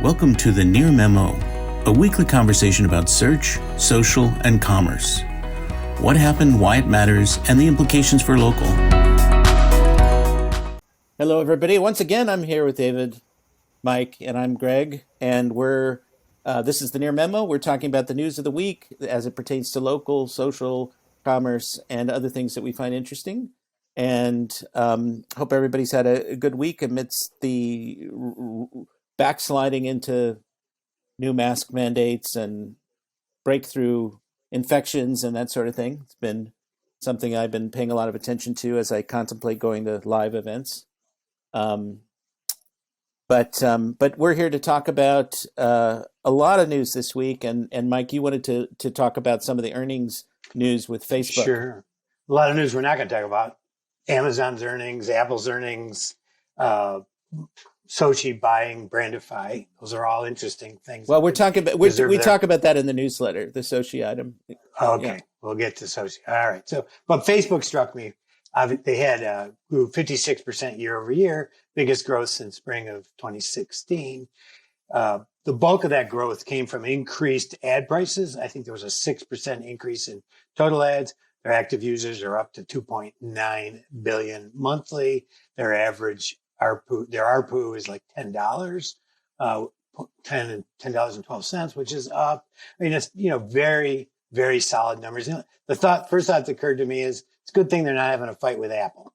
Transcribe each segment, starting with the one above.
Welcome to the Near Memo, a weekly conversation about search, social, and commerce. What happened, why it matters, and the implications for local. Hello, everybody. Once again, I'm here with David, Mike, and I'm Greg, and this is the Near Memo. We're talking about the news of the week as it pertains to local, social, commerce, and other things that we find interesting. And hope everybody's had a good week amidst the backsliding into new mask mandates and breakthrough infections and that sort of thing. It's been something I've been paying a lot of attention to as I contemplate going to live events. But we're here to talk about a lot of news this week. And Mike, you wanted to talk about some of the earnings news with Facebook. Sure. A lot of news we're not going to talk about. Amazon's earnings, Apple's earnings, Sochi buying Brandify. Those are all interesting things. Well, we talk about that in the newsletter, the Sochi item. Okay, yeah. We'll get to Sochi. All right. So, but Facebook struck me. They had grew 56% year over year, biggest growth since spring of 2016. The bulk of that growth came from increased ad prices. I think there was a 6% increase in total ads. Their active users are up to 2.9 billion monthly. Their average ARPU is like $10, $10.12, which is up. I mean, it's, very, very solid numbers. The first thought that occurred to me is it's a good thing they're not having a fight with Apple,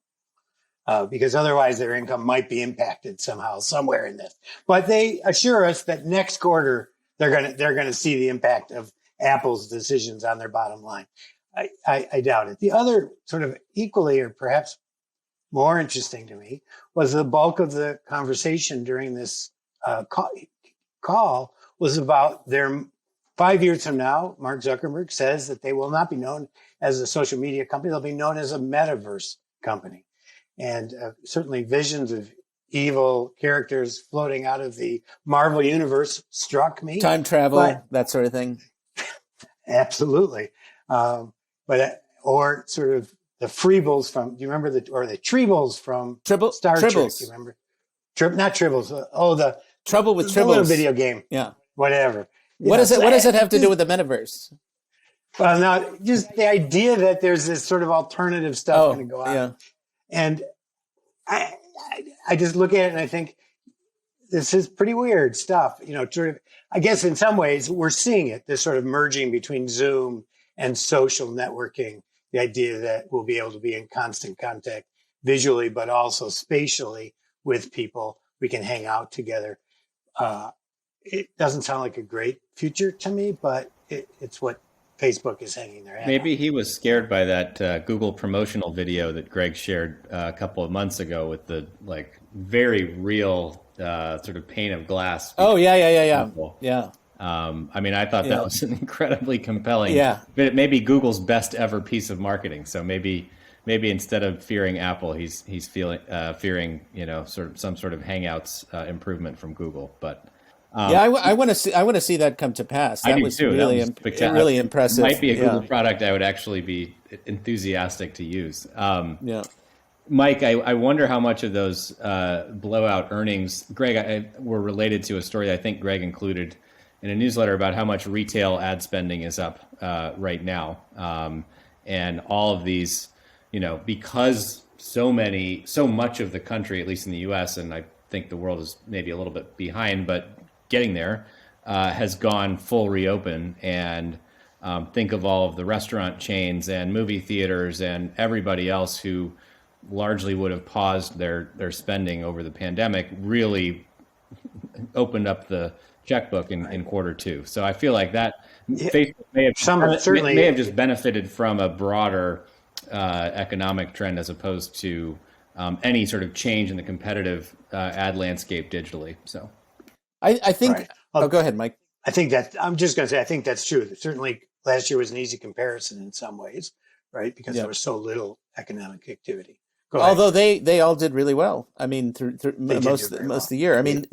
because otherwise their income might be impacted somehow, somewhere in this. But they assure us that next quarter they're gonna see the impact of Apple's decisions on their bottom line. I doubt it. The other sort of equally or perhaps more interesting to me was the bulk of the conversation during this call was about their 5 years from now. Mark Zuckerberg says that they will not be known as a social media company. They'll be known as a metaverse company. And certainly visions of evil characters floating out of the Marvel universe struck me. Time travel, that sort of thing. Absolutely. Or sort of the Freebles from, do you remember the Treebles from Star Trek? Do you remember? Not Tribbles. The Trouble with Tribbles. The little video game. Yeah. Whatever. What does it have to do with the metaverse? Well, now just the idea that there's this sort of alternative stuff going to go on. Yeah. And I just look at it and I think this is pretty weird stuff. Sort of, I guess in some ways we're seeing it, this sort of merging between Zoom and social networking, the idea that we'll be able to be in constant contact visually, but also spatially with people. We can hang out together. It doesn't sound like a great future to me, but it's what Facebook is hanging their hat on. Maybe he was scared by that Google promotional video that Greg shared a couple of months ago with the very real sort of pane of glass. Oh, yeah. Yeah. I mean, I thought that was an incredibly compelling, but maybe Google's best ever piece of marketing. So maybe instead of fearing Apple, he's fearing sort of some sort of Hangouts improvement from Google. But I want to see that come to pass. That was really really impressive. It might be a Google product I would actually be enthusiastic to use. Mike, I wonder how much of those blowout earnings, Greg, were related to a story I think Greg included in a newsletter about how much retail ad spending is up right now. And all of these, because so much of the country, at least in the US, and I think the world is maybe a little bit behind, but getting there, has gone full reopen. And think of all of the restaurant chains and movie theaters and everybody else who largely would have paused their spending over the pandemic, really opened up the checkbook in quarter two. So I feel like that Facebook may have just benefited from a broader economic trend as opposed to any sort of change in the competitive ad landscape digitally. So I think, right. Go ahead, Mike. I think I'm just going to say, I think that's true. Certainly last year was an easy comparison in some ways, right? Because there was so little economic activity. Although they all did really well. I mean, through most of the year. I mean,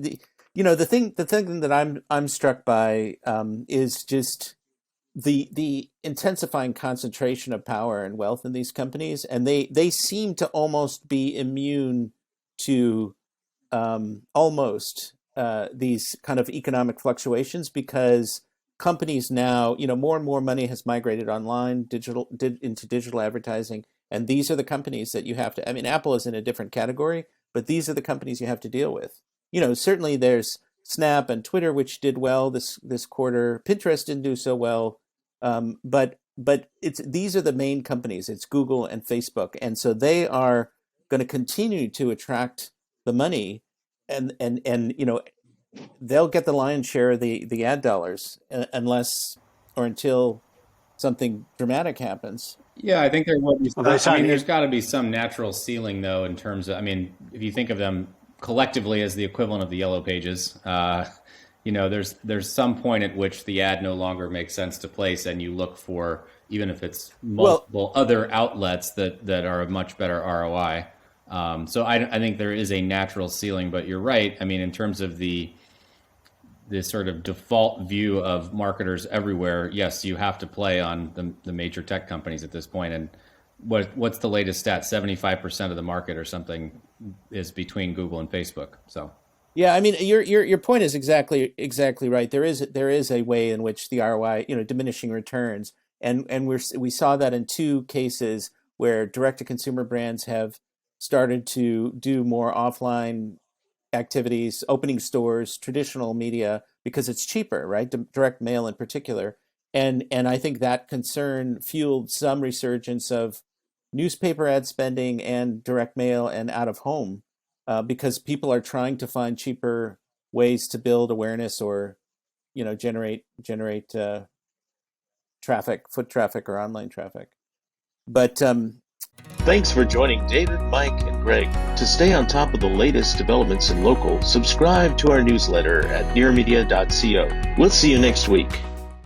the thing that I'm struck by is just the intensifying concentration of power and wealth in these companies, and they seem to almost be immune to almost these kind of economic fluctuations because companies now, more and more money has migrated online, into digital advertising, and these are the companies that you have to. I mean, Apple is in a different category, but these are the companies you have to deal with. Certainly there's Snap and Twitter, which did well this quarter. Pinterest didn't do so well, but these are the main companies. It's Google and Facebook, and so they are going to continue to attract the money, and they'll get the lion's share of the ad dollars unless or until something dramatic happens. Yeah, I think there will be. There's got to be some natural ceiling, though, in terms of. If you think of them collectively as the equivalent of the yellow pages, there's some point at which the ad no longer makes sense to place, and you look for, even if it's multiple other outlets that are a much better ROI. So I think there is a natural ceiling, but you're right. In terms of the sort of default view of marketers everywhere, yes, you have to play on the major tech companies at this point. And what's the latest stat? 75% of the market or something is between Google and Facebook. So yeah, your point is exactly right. There is a way in which the ROI, diminishing returns, and we saw that in two cases where direct to consumer brands have started to do more offline activities, opening stores, traditional media, because it's cheaper, right? Direct mail in particular. And I think that concern fueled some resurgence of newspaper ad spending and direct mail and out of home, because people are trying to find cheaper ways to build awareness or, generate traffic, foot traffic or online traffic. But thanks for joining David, Mike, and Greg. To stay on top of the latest developments in local, subscribe to our newsletter at nearmedia.co. We'll see you next week.